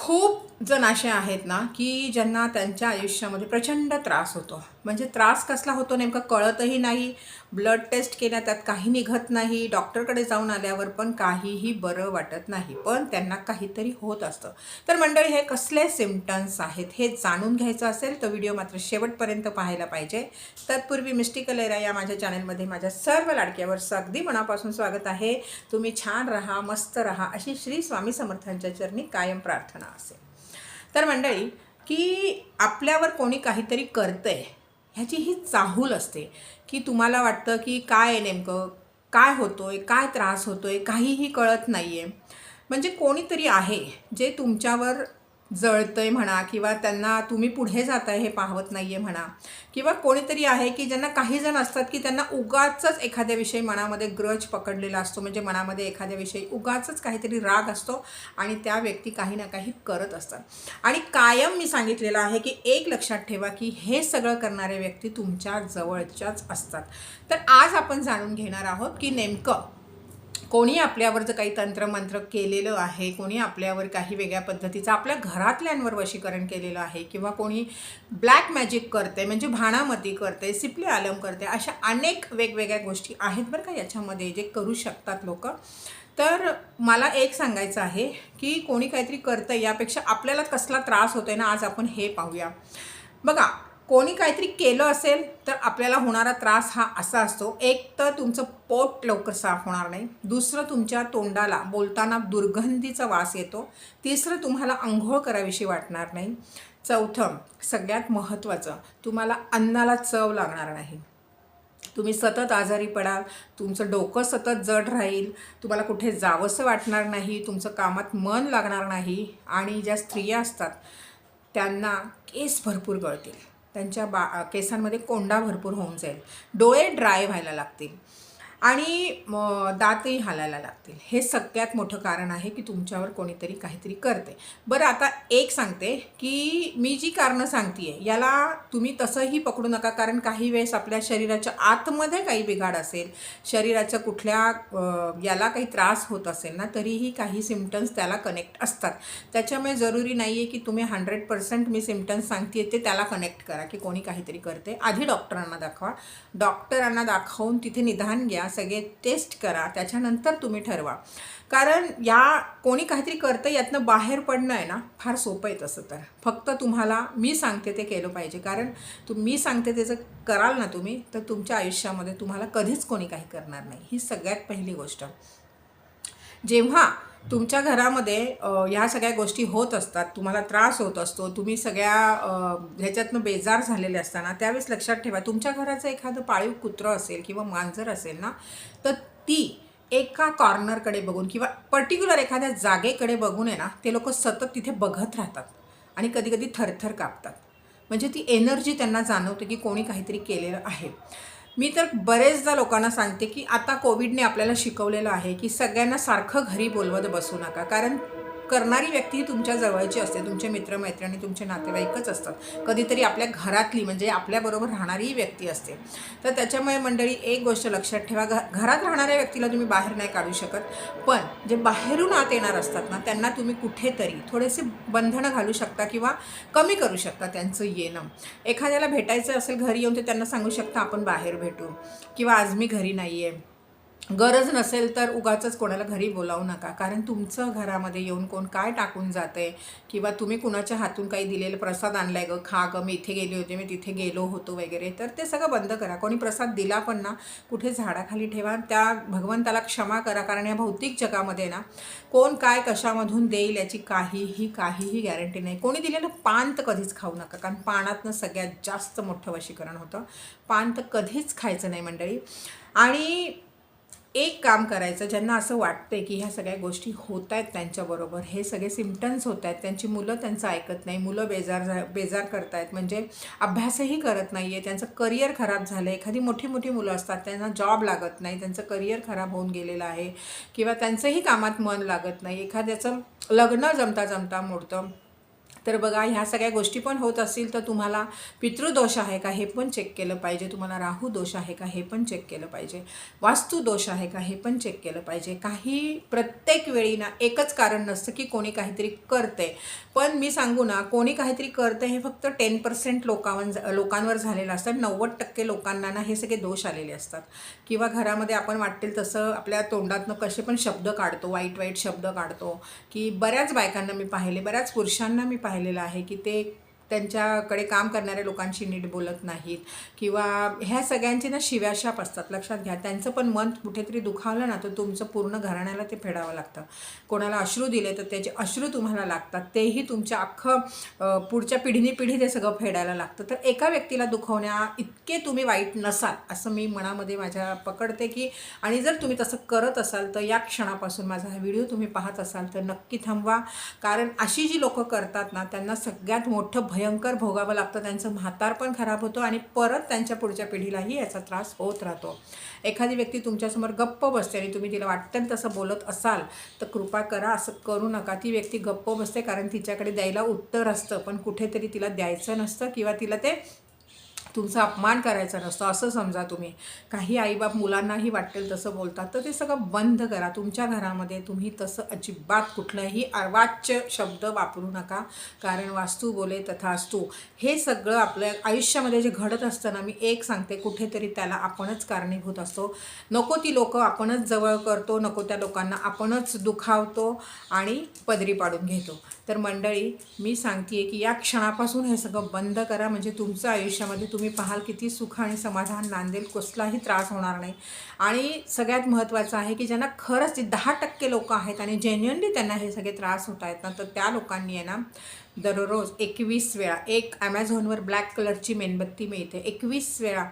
खूप जण असे आहेत ना, की ज्यांना त्यांच्या आयुष्यामध्ये प्रचंड त्रास होतो. म्हणजे त्रास कसला होतो नेमकं कळतही नाही. ब्लड टेस्ट केल्या त्यात काही निघत नाही. डॉक्टरकडे जाऊन आल्यावर पण काहीही बरं वाटत नाही. पण त्यांना काहीतरी होत असतं. तर मंडळी, हे कसले सिम्प्टम्स आहेत हे जाणून घ्यायचं असेल तर व्हिडिओ मात्र शेवटपर्यंत पाहायला पाहिजे. तत्पूर्वी मिस्टिकल एरा या माझ्या चॅनलमध्ये माझ्या सर्व लाडक्यावर अगदी मनापासून स्वागत आहे. तुम्ही छान राहा, मस्त राहा, अशी श्री स्वामी समर्थांच्या चरणी कायम प्रार्थना असेल. तर मंडळी, की आपल्यावर कोणी काहीतरी करतंय ह्याची ही चाहूल असते, की तुम्हाला वाटतं की काय आहे नेमकं, काय होतोय, काय त्रास होतोय, काहीही कळत नाही आहे. म्हणजे कोणीतरी आहे जे तुमच्यावर जळतंय म्हणा, किंवा त्यांना तुम्ही पुढे जाताय हे पाहवत नाही आहे म्हणा, किंवा कोणीतरी आहे की ज्यांना काही जण असतात की त्यांना उगाचच एखाद्याविषयी मनामध्ये ग्रज पकडलेला असतो. म्हणजे मनामध्ये एखाद्याविषयी उगाचच काहीतरी राग असतो आणि त्या व्यक्ती काही ना काही करत असतात. आणि कायम मी सांगितलेलं आहे की एक लक्षात ठेवा की हे सगळं करणारे व्यक्ती तुमच्या जवळच्याच असतात. तर आज आपण जाणून घेणार आहोत की नेमकं कोणी आपल्यावर जर काही तंत्रमंत्र केलेलं आहे, कोणी आपल्यावर काही वेगळ्या पद्धतीचं आपल्या घरातल्यांवर वशीकरण केलेलं आहे, किंवा कोणी ब्लॅक मॅजिक करते, म्हणजे भाणामती करते, सिपले आलम करते, अशा अनेक वेगवेगळ्या गोष्टी आहेत बरं का याच्यामध्ये जे करू शकतात लोक. तर मला एक सांगायचं आहे की कोणी काहीतरी करतं यापेक्षा आपल्याला कसला त्रास होतोय ना, आज आपण हे पाहूया. बघा, कोणी काहीतरी केलं असेल तर आपल्याला होणारा त्रास हा असा असतो. एक तर तुमचं पोट लवकर साफ होणार नाही. दुसरं, तुमच्या तोंडाला बोलताना दुर्गंधीचा वास येतो. तिसरं, तुम्हाला अंघोळ करावीशी वाटणार नाही. चौथं, सगळ्यात महत्त्वाचं, तुम्हाला अन्नाला चव लागणार नाही. तुम्ही सतत आजारी पडाल, तुमचं डोकं सतत जड राहील, तुम्हाला कुठे जावंसं वाटणार नाही, तुमचं कामात मन लागणार नाही. आणि ज्या स्त्रिया असतात त्यांना केस भरपूर गळतील, त्यांच्या केसांमध्ये कोंडा भरपूर होऊन जाईल, डोळे ड्राय व्हायला लागतील आणि दातही हालायला लागतील. हे सगळ्यात मोठं कारण आहे की तुमच्यावर कोणीतरी काहीतरी करते. बरं, आता एक सांगते की मी जी कारणं सांगते आहे याला तुम्ही तसंही पकडू नका, कारण काही वेळेस आपल्या शरीराच्या आतमध्ये काही बिघाड असेल, शरीराच्या कुठल्या याला काही त्रास होत असेल ना, तरीही काही सिम्प्टम्स त्याला कनेक्ट असतात. त्याच्यामुळे जरुरी नाही आहे की तुम्ही 100% मी सिम्प्टम्स सांगते ते त्याला कनेक्ट करा की कोणी काहीतरी करते. आधी डॉक्टरांना दाखवा, डॉक्टरांना दाखवून तिथे निदान घ्या, सगळे टेस्ट करा, त्याच्यानंतर तुम्ही ठरवा. कारण या कोणी काहीतरी करतं यातनं बाहेर पडणं आहे ना फार सोपं आहे. तसं तर फक्त तुम्हाला मी सांगते ते केलं पाहिजे, कारण मी सांगते ते जर कराल ना तुम्ही, तर तुमच्या आयुष्यामध्ये तुम्हाला कधीच कोणी काही करणार नाही. ही सगळ्यात पहिली गोष्ट. जेव्हा तुमच्या घरामध्ये ह्या सगळ्या गोष्टी होत असतात, तुम्हाला त्रास होत असतो, तुम्ही सगळ्या ह्याच्यातनं बेजार झालेले असताना, त्यावेळेस लक्षात ठेवा, तुमच्या घराचं एखादं पाळीव कुत्रं असेल किंवा मांजर असेल ना, तर ती एका कॉर्नरकडे बघून किंवा पर्टिक्युलर एखाद्या जागेकडे बघून आहे ना, ते लोक सतत तिथे बघत राहतात आणि कधी कधी थरथर कापतात. म्हणजे ती एनर्जी त्यांना जाणवते की कोणी काहीतरी केलेलं आहे. मी तर बरेचदा लोकांना सांगते की आता कोविडने आपल्याला शिकवलेलं आहे की सगळ्यांना सारखं घरी बोलवत बसू नका, कारण करणारी व्यक्ती ही तुमच्या जवळची असते, तुमचे मित्रमैत्रिणी, तुमचे नातेवाईकच असतात. कधीतरी आपल्या घरातली म्हणजे आपल्याबरोबर राहणारीही व्यक्ती असते. तर त्याच्यामुळे मंडळी, एक गोष्ट लक्षात ठेवा, घरात राहणाऱ्या व्यक्तीला तुम्ही बाहेर नाही काढू शकत, पण जे बाहेरून आत येणार असतात ना, त्यांना तुम्ही कुठेतरी थोडेसे बंधनं घालू शकता किंवा कमी करू शकता त्यांचं येणं. एखाद्याला भेटायचं असेल घरी येऊन, तर त्यांना सांगू शकता आपण बाहेर भेटू, किंवा आज मी घरी नाही आहे. गरज नसेल तर उगाचच कोणाला घरी बोलावू नका, कारण तुमचं घरामध्ये येऊन कोण काय टाकून जाते, किंवा तुम्ही कुणाच्या हातून काही दिलेलं प्रसाद आणलाय गं, खा गं, मी इथे गेले होते, मी तिथे गेलो होतो वगैरे, तर ते सगळं बंद करा. कोणी प्रसाद दिला पण ना, कुठे झाडाखाली ठेवा, त्या भगवंताला क्षमा करा, कारण या भौतिक जगामध्ये ना कोण काय कशामधून देईल याची काहीही गॅरंटी नाही. कोणी दिलेलं पान तर कधीच खाऊ नका, कारण पानातनं सगळ्यात जास्त मोठं वशीकरण होतं. पान तर कधीच खायचं नाही मंडळी. आणि एक काम करायचं, ज्यांना असं वाटतंय की ह्या सगळ्या गोष्टी होत आहेत त्यांच्याबरोबर, हे सगळे सिम्प्टम्स होत आहेत, त्यांची मुलं त्यांचं ऐकत नाही, मुलं बेजार करतायत, म्हणजे अभ्यासही करत नाही आहे, त्यांचं करिअर खराब झालं आहे. एखादी मोठी मुलं असतात, त्यांना जॉब लागत नाही, त्यांचं करिअर खराब होऊन गेलेलं आहे, किंवा त्यांचंही कामात मन लागत नाही, एखाद्याचं लग्न जमता मोडतं, तर बघा, ह्या सगळ्या गोष्टी पण होत असतील तर तुम्हाला पितृदोष आहे का हे पण चेक केलं पाहिजे, तुम्हाला राहू दोष आहे का हे पण चेक केलं पाहिजे, वास्तू दोष आहे का हे पण चेक केलं पाहिजे. काही प्रत्येक वेळी ना एकच कारण नसतं की कोणी काहीतरी करते. पण मी सांगू ना, कोणी काहीतरी करतं हे फक्त 10% लोकांवर झालेलं असतं. 90% लोकांना ना हे सगळे दोष आलेले असतात. किंवा घरामध्ये आपण वाटेल तसं आपल्या तोंडातनं कसे पण शब्द काढतो, वाईट वाईट शब्द काढतो. की बऱ्याच बायकांना मी पाहिले, बऱ्याच पुरुषांना मी पाहिलेलं आहे की ते त्यांच्याकडे काम करणाऱ्या लोकांशी नीट बोलत नाहीत. किंवा ह्या सगळ्यांची ना शिव्याशाप असतात, लक्षात घ्या. त्यांचं पण मन कुठेतरी दुखावलं ना तर तुमचं पूर्ण घराण्याला ते फेडावं लागतं. कोणाला अश्रू दिले तर त्याचे अश्रू तुम्हाला लागतात, तेही तुमच्या अख्खं पुढच्या पिढीने पिढी ते सगळं फेडायला लागतं. तर एका व्यक्तीला दुखवण्या इतके तुम्ही वाईट नसाल असं मी मनामध्ये माझ्या पकडते की. आणि जर तुम्ही तसं करत असाल तर या क्षणापासून माझा हा व्हिडिओ तुम्ही पाहत असाल तर नक्की थांबवा. कारण अशी जी लोकं करतात ना त्यांना सगळ्यात मोठं भयंकर भोगावं लागतं. त्यांचं म्हातार पण खराब होतं आणि परत त्यांच्या पुढच्या पिढीलाही याचा त्रास होत राहतो. एखादी व्यक्ती तुमच्यासमोर गप्प बसते आणि तुम्ही तिला वाटतं तसं बोलत असाल तर कृपा करा, असं करू नका. ती व्यक्ती गप्प बसते कारण तिच्याकडे द्यायला उत्तर असतं, पण कुठेतरी तिला द्यायचं नसतं किंवा तिला ते तुमचा अपमान करायचा नसतो असं समजा तुम्ही. काही आईबाप मुलांनाही वाटेल तसं बोलतात, तर ते सगळं बंद करा. तुमच्या घरामध्ये तुम्ही तसं अजिबात कुठलंही अवाच्य शब्द वापरू नका. कारण वास्तू बोले तथास्तु. हे सगळं आपल्या आयुष्यामध्ये जे घडत असतं ना, मी एक सांगते, कुठेतरी त्याला आपणच कारणीभूत असतो. नको ती लोकं आपणच जवळ करतो, नको त्या लोकांना आपणच दुखावतो आणि पदरी पाडून घेतो. तर मंडळी, मी सांगते की या क्षणापासून हे सगळं बंद करा. म्हणजे तुमचं आयुष्यामध्ये तुम्ही पाहाल किती सुख आणि समाधान नांदेल, कसलाही त्रास होणार नाही. आणि सगळ्यात महत्त्वाचं आहे की ज्यांना खरंच जे 10% लोकं आहेत आणि जेन्युअनली त्यांना हे सगळे त्रास होत आहेत ना, तर त्या लोकांनी आहे ना दररोज 21 वेळा, एक ॲमेझॉनवर ब्लॅक कलरची मेणबत्ती मिळते, 21 वेळा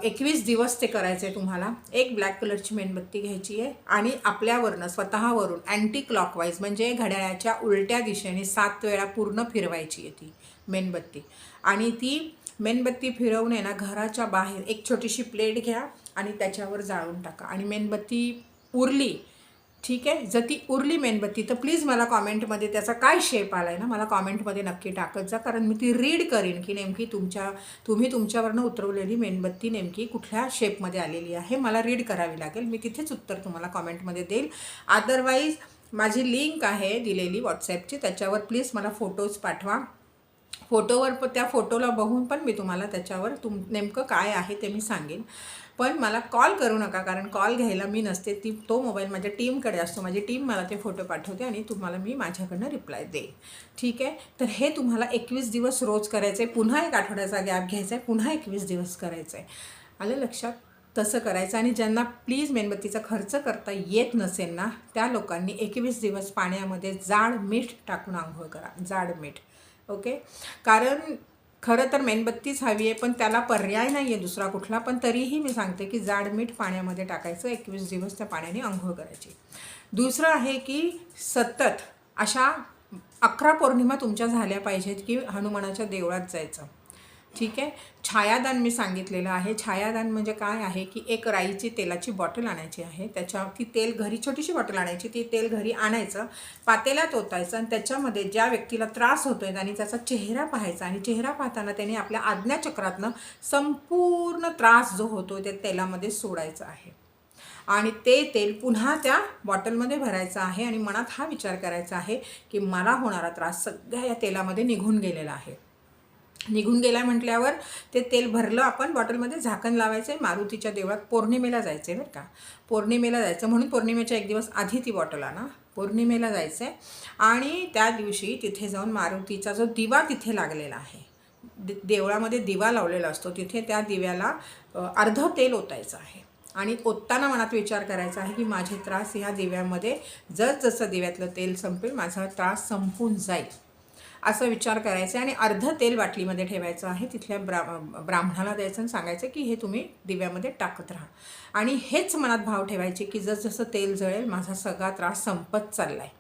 21 दिवस ते करायचं आहे तुम्हाला. एक ब्लॅक कलरची मेणबत्ती घ्यायची आहे आणि आपल्यावरनं स्वतःवरून अँटी क्लॉकवाईज म्हणजे घड्याळाच्या उलट्या दिशेने 7 वेळा पूर्ण फिरवायची आहे ती मेणबत्ती. आणि ती मेणबत्ती फिरवून आहे ना घराच्या बाहेर एक छोटीशी प्लेट घ्या आणि त्याच्यावर जाळून टाका. आणि मेणबत्ती उरली, ठीक आहे, जर ती उरली मेणबत्ती तर प्लीज मला कॉमेंटमध्ये त्याचा काय शेप आला आहे ना मला कॉमेंटमध्ये नक्की टाकत जा. कारण मी ती रीड करीन की नेमकी तुम्ही तुमच्यावरनं उतरवलेली मेणबत्ती नेमकी कुठल्या शेपमध्ये आलेली आहे, मला रीड करावी लागेल. मी तिथेच उत्तर तुम्हाला कॉमेंटमध्ये देईल. अदरवाईज माझी लिंक आहे दिलेली व्हॉट्सॲपची, त्याच्यावर प्लीज मला फोटोज पाठवा. त्या फोटोला बघून पण मी तुम्हाला त्याच्यावर नेमकं काय आहे ते मी सांगेन. पण मला कॉल करू नका, कारण कॉल घ्यायला मी नसते, तो मोबाईल माझ्या टीमकडे असतो. माझी टीम मला ते फोटो पाठवते आणि तुम्हाला मी माझ्याकडनं रिप्लाय देईन, ठीक आहे. तर हे तुम्हाला 21 दिवस रोज करायचं आहे. पुन्हा एक आठवड्याचा गॅप घ्यायचा आहे, पुन्हा 21 दिवस करायचं आहे. आलं लक्षात? तसं करायचं. आणि ज्यांना प्लीज मेणबत्तीचा खर्च करता येत नसेल ना, त्या लोकांनी 21 दिवस पाण्यामध्ये जाड मीठ टाकून आंघोळ करा, जाड मीठ. ओके. कारण खरं तर मेणबत्तीच हवी आहे, पण त्याला पर्याय नाही आहे दुसरा कुठला. पण तरीही मी सांगते की जाड मीठ पाण्यामध्ये टाकायचं, 21 दिवस त्या पाण्याने आंघोळ करायची. दुसरं आहे की सतत अशा 11 पौर्णिमा तुमच्या झाल्या पाहिजेत की हनुमानाच्या देवळात जायचं, ठीक आहे. छायादान मी सांगितलेलं आहे. छायादान म्हणजे काय आहे की एक राईची तेलाची बॉटल आणायची आहे, ती तेल घरी, छोटीशी बॉटल आणायची, ती तेल घरी आणायचं, पातेल्यात ओतायचं आणि त्याच्यामध्ये ज्या व्यक्तीला त्रास होतोय आणि त्याचा चेहरा पाहायचा. आणि चेहरा पाहताना त्याने आपल्या आज्ञाचक्रातनं संपूर्ण त्रास जो होतो त्या तेलामध्ये सोडायचा आहे. आणि ते तेल पुन्हा त्या बॉटलमध्ये भरायचं आहे आणि मनात हा विचार करायचा आहे की मला होणारा त्रास सगळ्या या तेलामध्ये निघून गेलेला आहे. निघून गेला म्हटल्यावर ते तेल भरलं आपण बॉटलमध्ये, झाकण लावायचं आहे, मारुतीच्या देवळात पौर्णिमेला जायचं आहे बरं का. पौर्णिमेला जायचं म्हणून पौर्णिमेच्या एक दिवस आधी ती बॉटल आणा. पौर्णिमेला जायचं आहे आणि त्या दिवशी तिथे जाऊन मारुतीचा जो दिवा तिथे लागलेला आहे, देवळामध्ये दिवा लावलेला असतो, तिथे त्या दिव्याला अर्धं तेल ओतायचं आहे. आणि ओतताना मनात विचार करायचा आहे की माझे त्रास ह्या दिव्यामध्ये जसं दिव्यातलं तेल संपेल माझा त्रास संपून जाईल, असा विचार करायचा. आणि अर्धं तेल बाटलीमध्ये ठेवायचं आहे, तिथल्या ब्राह्मणाला द्यायचं आणि सांगायचं की हे तुम्ही दिव्यामध्ये टाकत राहा. आणि हेच मनात भाव ठेवायचे की जसं तेल जळेल माझा सगळा त्रास संपत चालला आहे,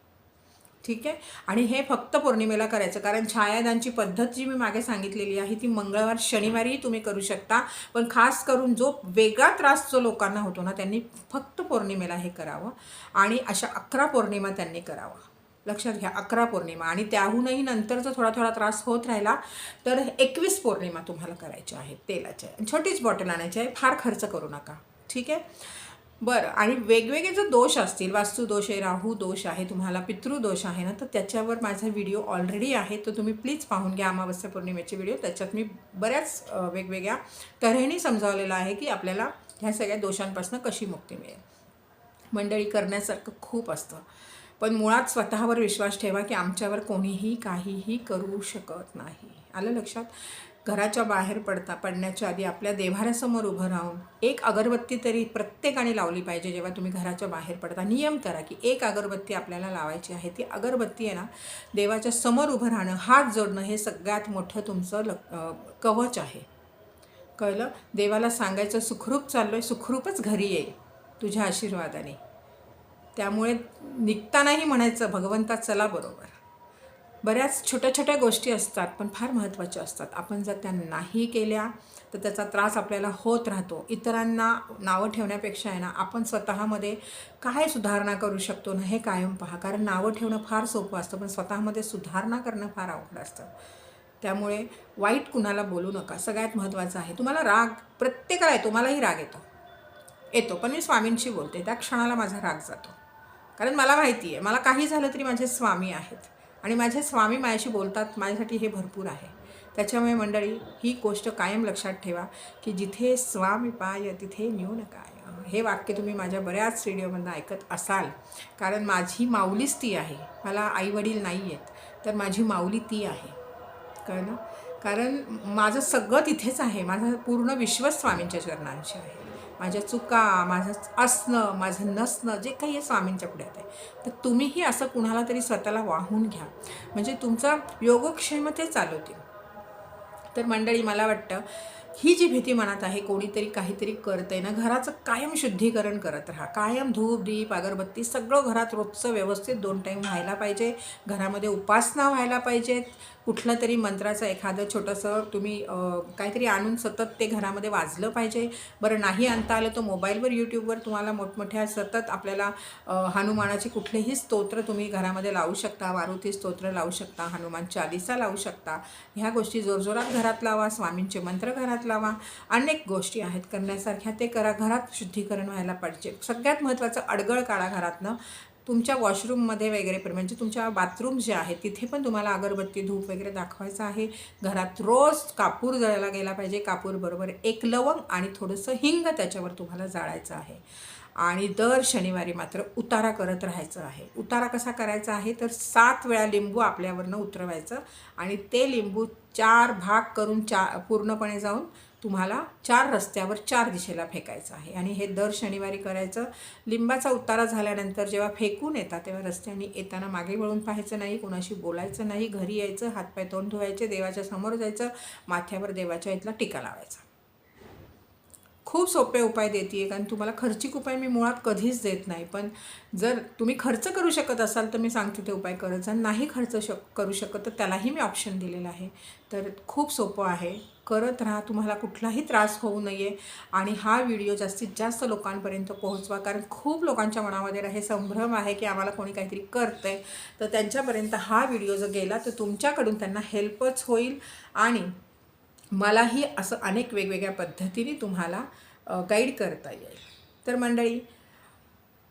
ठीक आहे. आणि हे फक्त पौर्णिमेला करायचं. कारण छायादानची पद्धत जी मी मागे सांगितलेली आहे ती मंगळवार शनिवारीही तुम्ही करू शकता, पण खास करून जो वेगळा त्रास जो लोकांना होतो ना त्यांनी फक्त पौर्णिमेला हे करावं. आणि अशा 11 पौर्णिमा त्यांनी करावं, लक्षात घ्या. 11 पौर्णिमा आणि त्याहूनही नंतर जर थोडा थोडा त्रास होत राहिला तर 21 पौर्णिमा तुम्हाला करायच्या आहेत तेलाच्या. छोटीच बॉटल आणायची आहे, फार खर्च करू नका. ठीक आहे. बरं, आणि वेगवेगळे जर दोष असतील, वास्तुदोष आहे, राहू दोष आहे, तुम्हाला पितृदोष आहे ना, तर त्याच्यावर माझा व्हिडिओ ऑलरेडी आहे, तो तुम्ही प्लीज पाहून घ्या. अमावस्या पौर्णिमेचे व्हिडिओ, त्याच्यात मी बऱ्याच वेगवेगळ्या तऱ्हेने समजावलेलं आहे की आपल्याला ह्या सगळ्या दोषांपासून कशी मुक्ती मिळेल. मंडळी, करण्यासारखं खूप असतं, पण मुळात स्वतःवर विश्वास ठेवा की आमच्यावर कोणीही काहीही करू शकत नाही. आलं लक्षात. घराच्या बाहेर पडण्याच्या आधी आपल्या देव्हाऱ्यासमोर उभं राहून एक अगरबत्ती तरी प्रत्येकाने लावली पाहिजे. जेव्हा तुम्ही घराच्या बाहेर पडता नियम करा की एक अगरबत्ती आपल्याला लावायची आहे. ती अगरबत्ती आहे ना, देवाच्या समोर उभं राहणं, हात जोडणं, हे सगळ्यात मोठं तुमचं कवच आहे. कळलं. देवाला सांगायचं सुखरूप चाललोय, सुखरूपच घरी येईल तुझ्या आशीर्वादाने. त्यामुळे निघतानाही म्हणायचं भगवंता चला बरोबर. बऱ्याच छोट्या छोट्या गोष्टी असतात पण फार महत्त्वाच्या असतात. आपण जर त्या नाही केल्या तर त्याचा त्रास आपल्याला होत राहतो. इतरांना नावं ठेवण्यापेक्षा आहे ना, आपण स्वतःमध्ये काय सुधारणा करू शकतो ना, हे कायम पहा. कारण नावं ठेवणं फार सोपं असतं, पण स्वतःमध्ये सुधारणा करणं फार अवघड असतं. त्यामुळे वाईट कुणाला बोलू नका. सगळ्यात महत्त्वाचं आहे, तुम्हाला राग प्रत्येकाला येतो, मलाही राग येतो, पण मी स्वामींशी बोलते, त्या क्षणाला माझा राग जातो. कारण मला माहिती आहे, मला काही झालं तरी माझे स्वामी आहेत आणि माझे स्वामी माझ्याशी बोलतात, माझ्यासाठी हे भरपूर आहे. त्याच्यामुळे मंडळी, ही गोष्ट कायम लक्षात ठेवा की जिथे स्वामी पाय तिथे न्यून काय. हे वाक्य तुम्ही माझ्या बऱ्याच व्हिडिओमधून ऐकत असाल. कारण माझी माऊलीच ती आहे. मला आईवडील नाही आहेत, तर माझी माऊली ती आहे. कळलं. कारण माझं सगळं तिथेच आहे. माझं पूर्ण विश्वच स्वामींच्या चरणांशी आहे. माझ्या चुका, माझं असणं, माझं नसणं, जे काही आहे स्वामींच्या पुढ्यात आहे. तर तुम्हीही असं कुणाला तरी स्वतःला वाहून घ्या, म्हणजे तुमचा योगक्षेम ते चालवतील. तर मंडळी, मला वाटतं ही जी भीती मनात आहे, कोणीतरी काहीतरी करतंय ना, घराचं कायम शुद्धीकरण करत राहा. कायम धूप, दीप, अगरबत्ती सगळं घरात रोजचं व्यवस्थित 2 टाईम व्हायला पाहिजे. घरामध्ये उपासना व्हायला पाहिजेत. कुठलं तरी मंत्राचं एखादं छोटंसं तुम्ही काहीतरी आणून सतत ते घरामध्ये वाजलं पाहिजे. बरं, नाही आणता आलं तर मोबाईलवर, यूट्यूबवर तुम्हाला मोठमोठ्या सतत आपल्याला हनुमानाची कुठलेही स्तोत्र तुम्ही घरामध्ये लावू शकता. मारुती स्तोत्र लावू शकता, हनुमान चालीसा लावू शकता. ह्या गोष्टी जोरजोरात घरात लावा. स्वामींचे मंत्र घरात लावा. अनेक गोष्टी आहेत करण्यासारख्या, ते करा. घरात शुद्धीकरण व्हायला पाहिजे. सगळ्यात महत्त्वाचं, अडगळ काढा घरातनं. तुमच्या वॉशरूममध्ये वगैरे पण, म्हणजे तुमच्या बाथरूम जे आहे तिथे पण तुम्हाला अगरबत्ती, धूप वगैरे दाखवायचं आहे. घरात रोज कापूर जळायला गेला पाहिजे. कापूर बरोबर 1 लवंग आणि थोडंसं हिंग त्याच्यावर तुम्हाला जाळायचं आहे. आणि दर शनिवारी मात्र उतारा करत राहायचं आहे. उतारा कसा करायचा आहे तर 7 वेळा लिंबू आपल्यावरनं उतरवायचं आणि ते लिंबू 4 भाग करून पूर्णपणे जाऊन तुम्हाला 4 रस्त्यावर 4 दिशेला फेकायचं आहे. आणि हे दर शनिवारी करायचं. लिंबाचा उतारा झाल्यानंतर जेव्हा फेकून येतात तेव्हा रस्त्याने येताना मागे वळून पाहायचं नाही, कोणाशी बोलायचं नाही. घरी यायचं, हातपाय तोंड धुवायचे, देवाच्या समोर जायचं, माथ्यावर देवाच्या इथला टिका लावायचा. खूप सोपे उपाय देते आहे, कारण तुम्हाला खर्चिक उपाय मी मुळात कधीच देत नाही. पण जर तुम्ही खर्च करू शकत असाल तर मी सांगते ते उपाय करत जा. नाही खर्च करू शकत तर त्यालाही मी ऑप्शन दिलेला आहे. तर खूप सोपं आहे, करत राहा. तुम्हाला कुठलाही त्रास होऊ नये. आणि हा व्हिडिओ जास्तीत जास्त लोकांपर्यंत पोहोचवा, कारण खूप लोकांच्या मनामध्ये हे संभ्रम आहे की आम्हाला कोणी काहीतरी करतं आहे. तर त्यांच्यापर्यंत हा व्हिडिओ जर गेला तर तुमच्याकडून त्यांना हेल्पच होईल आणि मलाही असं अनेक वेगवेगळ्या पद्धतीने तुम्हाला गाईड करता येईल. तर मंडळी,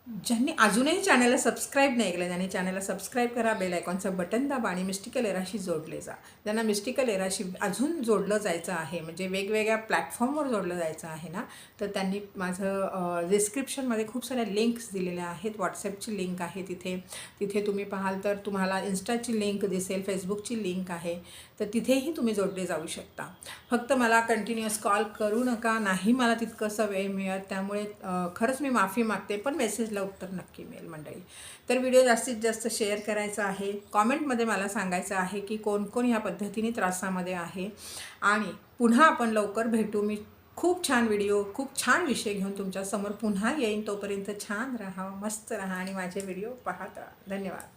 ज्यांनी अजूनही चॅनलला सबस्क्राईब नाही केलं त्यांनी चॅनलला सबस्क्राईब करा. बेल आयकॉनचं बटन दाबा आणि मिस्टिकल एराशी जोडले जा. ज्यांना मिस्टिकल एराशी अजून जोडलं जायचं आहे, म्हणजे वेगवेगळ्या प्लॅटफॉर्मवर जोडलं जायचं आहे ना, तर त्यांनी माझं डिस्क्रिप्शनमध्ये खूप साऱ्या लिंक्स दिलेल्या आहेत. व्हॉट्सॲपची लिंक आहे तिथे तुम्ही पाहाल तर तुम्हाला इन्स्टाची लिंक दिसेल, फेसबुकची लिंक आहे, तर तिथेही तुम्ही जोडले जाऊ शकता. फक्त मला कंटिन्युअस कॉल करू नका, नाही मला तितकंसं वेळ मिळत. त्यामुळे खरंच मी माफी मागते, पण मेसेजला उत्तर नक्की मिळेल मंडळी. तर व्हिडिओ जास्तीत जास्त शेअर करायचा आहे. कॉमेंटमध्ये मला सांगायचं आहे की कोण कोण ह्या पद्धतीने त्रासामध्ये आहे. आणि पुन्हा आपण लवकर भेटू. मी खूप छान व्हिडिओ, खूप छान विषय घेऊन तुमच्यासमोर पुन्हा येईन. तोपर्यंत छान राहा, मस्त राहा आणि माझे व्हिडिओ पाहत राहा. धन्यवाद.